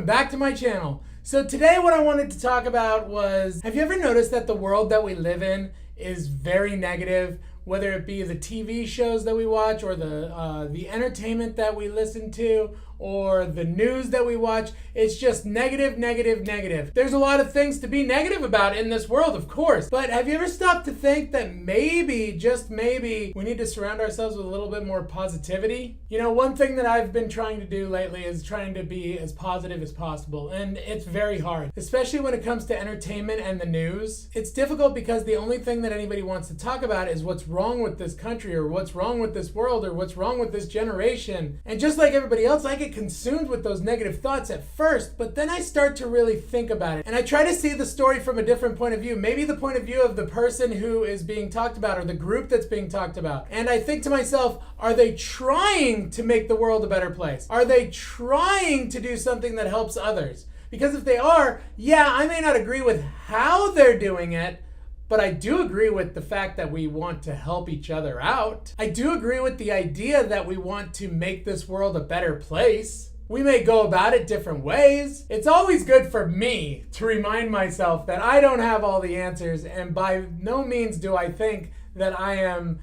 back to my channel. So today what I wanted to talk about was, have you ever noticed that the world that we live in is very negative? Whether it be the TV shows that we watch or the entertainment that we listen to or the news that we watch, it's just negative, negative, negative. There's a lot of things to be negative about in this world, of course. But have you ever stopped to think that maybe, just maybe, we need to surround ourselves with a little bit more positivity? You know, one thing that I've been trying to do lately is trying to be as positive as possible. And it's very hard, especially when it comes to entertainment and the news. It's difficult because the only thing that anybody wants to talk about is what's wrong with this country or what's wrong with this world or what's wrong with this generation. And just like everybody else, I get consumed with those negative thoughts at first, but then I start to really think about it. And I try to see the story from a different point of view, maybe the point of view of the person who is being talked about or the group that's being talked about. And I think to myself, are they trying to make the world a better place? Are they trying to do something that helps others? Because if they are, yeah, I may not agree with how they're doing it, but I do agree with the fact that we want to help each other out. I do agree with the idea that we want to make this world a better place. We may go about it different ways. It's always good for me to remind myself that I don't have all the answers, and by no means do I think that I am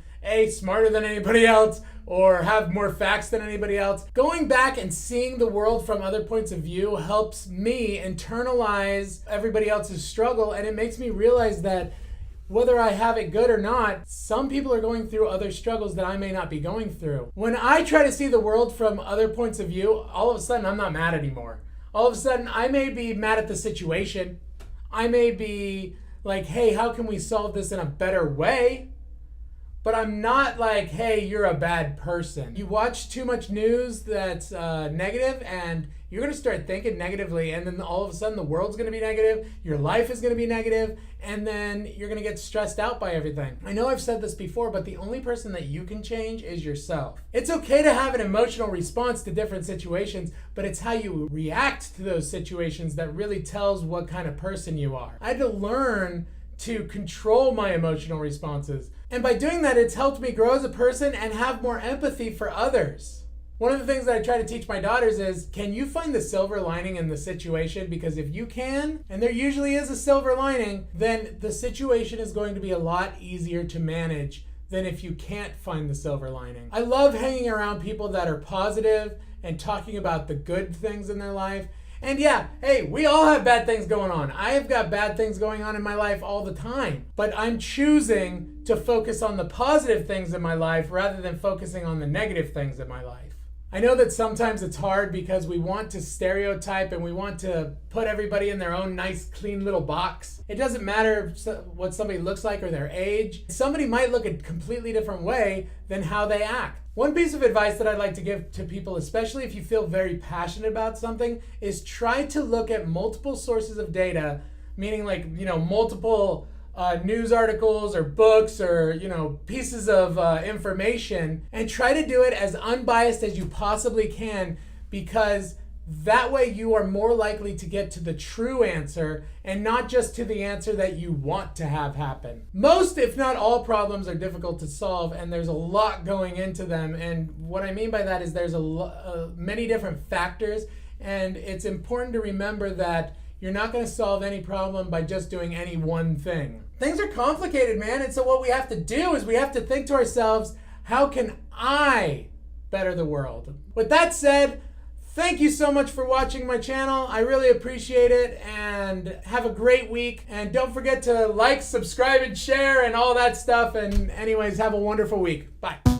smarter than anybody else or have more facts than anybody else. Going back and seeing the world from other points of view helps me internalize everybody else's struggle, and it makes me realize that whether I have it good or not, some people are going through other struggles that I may not be going through. When I try to see the world from other points of view, all of a sudden I'm not mad anymore. All of a sudden I may be mad at the situation. I may be like, hey, how can we solve this in a better way? But I'm not like, hey, you're a bad person. You watch too much news that's negative and you're going to start thinking negatively, and then all of a sudden the world's going to be negative, your life is going to be negative, and then you're going to get stressed out by everything. I know I've said this before, but the only person that you can change is yourself. It's okay to have an emotional response to different situations, but it's how you react to those situations that really tells what kind of person you are. I had to learn to control my emotional responses. And by doing that, it's helped me grow as a person and have more empathy for others. One of the things that I try to teach my daughters is, can you find the silver lining in the situation? Because if you can, and there usually is a silver lining, then the situation is going to be a lot easier to manage than if you can't find the silver lining. I love hanging around people that are positive and talking about the good things in their life. And yeah, hey, we all have bad things going on. I have got bad things going on in my life all the time. But I'm choosing to focus on the positive things in my life rather than focusing on the negative things in my life. I know that sometimes it's hard because we want to stereotype and we want to put everybody in their own nice, clean little box. It doesn't matter what somebody looks like or their age. Somebody might look a completely different way than how they act. One piece of advice that I'd like to give to people, especially if you feel very passionate about something, is try to look at multiple sources of data, meaning like, multiple news articles or books or, pieces of information, and try to do it as unbiased as you possibly can, because that way you are more likely to get to the true answer and not just to the answer that you want to have happen. Most, if not all, problems are difficult to solve, and there's a lot going into them. And what I mean by that is there's many different factors, and it's important to remember that you're not going to solve any problem by just doing any one thing. Things are complicated, man. And so what we have to do is we have to think to ourselves, how can I better the world? With that said, thank you so much for watching my channel. I really appreciate it, and have a great week. And don't forget to like, subscribe, and share and all that stuff. And anyways, have a wonderful week. Bye.